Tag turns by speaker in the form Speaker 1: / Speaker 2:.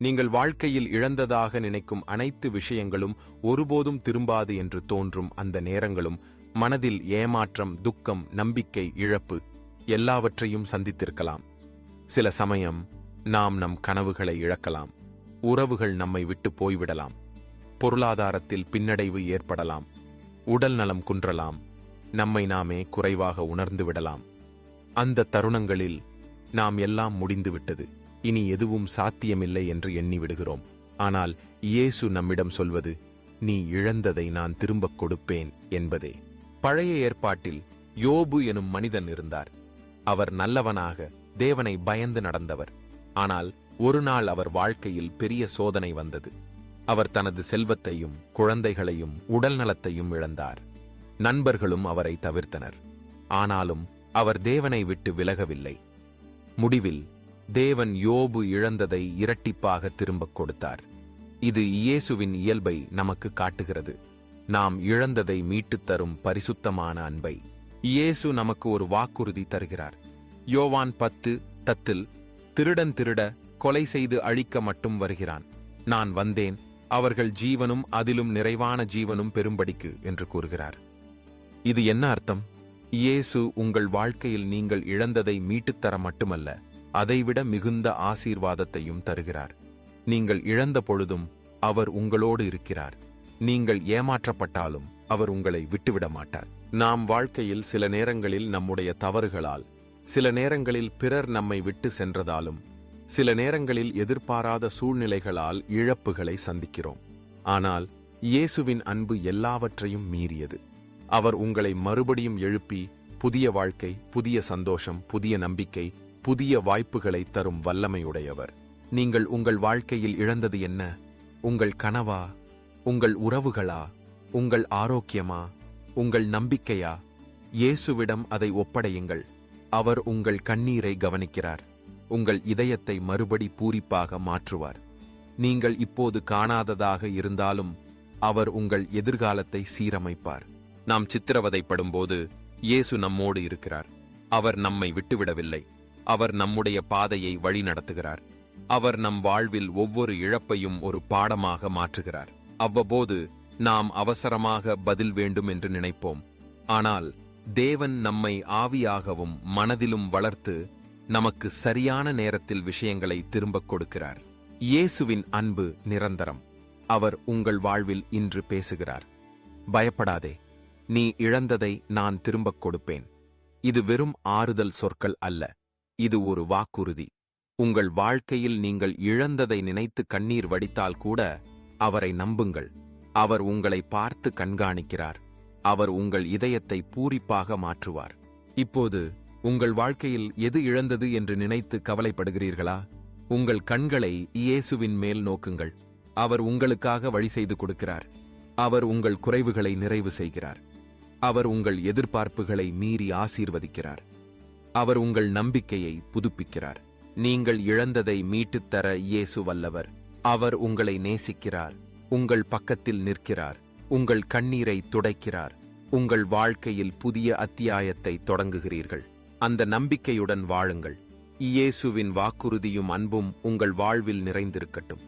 Speaker 1: நீங்கள் வாழ்க்கையில் இழந்ததாக நினைக்கும் அனைத்து விஷயங்களும் ஒருபோதும் திரும்பாது என்று தோன்றும் அந்த நேரங்களும் மனதில் ஏமாற்றம், துக்கம், நம்பிக்கை, இழப்பு எல்லாவற்றையும் சந்தித்திருக்கலாம். சில சமயம் நாம் நம் கனவுகளை இழக்கலாம், உறவுகள் நம்மை விட்டு போய்விடலாம், பொருளாதாரத்தில் பின்னடைவு ஏற்படலாம், உடல் நலம் குன்றலாம், நம்மை நாமே குறைவாக உணர்ந்து விடலாம். அந்த தருணங்களில் நாம் எல்லாம் முடிந்துவிட்டது, இனி எதுவும் சாத்தியமில்லை என்று எண்ணி விடுகிறோம். ஆனால் இயேசு நம்மிடம் சொல்வது, நீ இழந்ததை நான் திரும்பக் கொடுப்பேன் என்பதே. பழைய ஏற்பாட்டில் யோபு எனும் மனிதன் இருந்தார். அவர் நல்லவனாக தேவனை பயந்து நடந்தவர். ஆனால் ஒரு நாள் அவர் வாழ்க்கையில் பெரிய சோதனை வந்தது. அவர் தனது செல்வத்தையும் குழந்தைகளையும் உடல் நலத்தையும் இழந்தார். நண்பர்களும் அவரை தவிர்த்தனர். ஆனாலும் அவர் தேவனை விட்டு விலகவில்லை. முடிவில் தேவன் யோபு இழந்ததை இரட்டிப்பாக திரும்பக் கொடுத்தார். இது இயேசுவின் இயல்பை நமக்கு காட்டுகிறது. நாம் இழந்ததை மீட்டுத் தரும் பரிசுத்தமான அன்பை. இயேசு நமக்கு ஒரு வாக்குறுதி தருகிறார். யோவான் 10:10 திருடன் திருட, கொலை செய்து அழிக்க மட்டும் வருகிறான். நான் வந்தேன், அவர்கள் ஜீவனும் அதிலும் நிறைவான ஜீவனும் பெறும்படிக்கு என்று கூறுகிறார். இது என்ன அர்த்தம்? இயேசு உங்கள் வாழ்க்கையில் நீங்கள் இழந்ததை மீட்டுத்தர மட்டுமல்ல, அதைவிட மிகுந்த ஆசீர்வாதத்தையும் தருகிறார். நீங்கள் இழந்த பொழுதும் அவர் உங்களோடு இருக்கிறார். நீங்கள் ஏமாற்றப்பட்டாலும் அவர் உங்களை விட்டுவிட மாட்டார். நாம் வாழ்க்கையில் சில நேரங்களில் நம்முடைய தவறுகளால், சில நேரங்களில் பிறர் நம்மை விட்டு சென்றதாலும், சில நேரங்களில் எதிர்பாராத சூழ்நிலைகளால் இழப்புகளை சந்திக்கிறோம். ஆனால் இயேசுவின் அன்பு எல்லாவற்றையும் மீறியது. அவர் உங்களை மறுபடியும் எழுப்பி புதிய வாழ்க்கை, புதிய சந்தோஷம், புதிய நம்பிக்கை, புதிய வாய்ப்புகளை தரும் வல்லமையுடையவர். நீங்கள் உங்கள் வாழ்க்கையில் இழந்தது என்ன? உங்கள் கனவா? உங்கள் உறவுகளா? உங்கள் ஆரோக்கியமா? உங்கள் நம்பிக்கையா? இயேசுவிடம் அதை ஒப்படையுங்கள். அவர் உங்கள் கண்ணீரை கவனிக்கிறார். உங்கள் இதயத்தை மறுபடி பூரிப்பாக மாற்றுவார். நீங்கள் இப்போது காணாததாக இருந்தாலும் அவர் உங்கள் எதிர்காலத்தை சீரமைப்பார். நாம் சித்திரவதைப்படும்போது இயேசு நம்மோடு இருக்கிறார். அவர் நம்மை விட்டுவிடவில்லை. அவர் நம்முடைய பாதையை வழிநடத்துகிறார். அவர் நம் வாழ்வில் ஒவ்வொரு இழப்பையும் ஒரு பாடமாக மாற்றுகிறார். அவ்வப்போது நாம் அவசரமாக பதில் வேண்டும் என்று நினைப்போம். ஆனால் தேவன் நம்மை ஆவியாகவும் மனதிலும் வளர்த்து நமக்கு சரியான நேரத்தில் விஷயங்களை திரும்பக் கொடுக்கிறார். இயேசுவின் அன்பு நிரந்தரம். அவர் உங்கள் வாழ்வில் இன்று பேசுகிறார். பயப்படாதே, நீ இழந்ததை நான் திரும்பக் கொடுப்பேன். இது வெறும் ஆறுதல் சொற்கள் அல்ல, இது ஒரு வாக்குறுதி. உங்கள் வாழ்க்கையில் நீங்கள் இழந்ததை நினைத்து கண்ணீர் வடித்தால் கூட அவரை நம்புங்கள். அவர் உங்களை பார்த்து கண்காணிக்கிறார். அவர் உங்கள் இதயத்தை பூரிப்பாக மாற்றுவார். இப்போது உங்கள் வாழ்க்கையில் எது இழந்தது என்று நினைத்து கவலைப்படுகிறீர்களா? உங்கள் கண்களை இயேசுவின் மேல் நோக்குங்கள். அவர் உங்களுக்காக வழி செய்து கொடுக்கிறார். அவர் உங்கள் குறைவுகளை நிறைவு செய்கிறார். அவர் உங்கள் எதிர்பார்ப்புகளை மீறி ஆசீர்வதிக்கிறார். அவர் உங்கள் நம்பிக்கையை புதுப்பிக்கிறார். நீங்கள் இழந்ததை மீட்டுத்தர இயேசு வல்லவர். அவர் உங்களை நேசிக்கிறார், உங்கள் பக்கத்தில் நிற்கிறார், உங்கள் கண்ணீரை துடைக்கிறார். உங்கள் வாழ்க்கையில் புதிய அத்தியாயத்தை தொடங்குகிறீர்கள். அந்த நம்பிக்கையுடன் வாழுங்கள். இயேசுவின் வாக்குறுதியும் அன்பும் உங்கள் வாழ்வில் நிறைந்திருக்கட்டும்.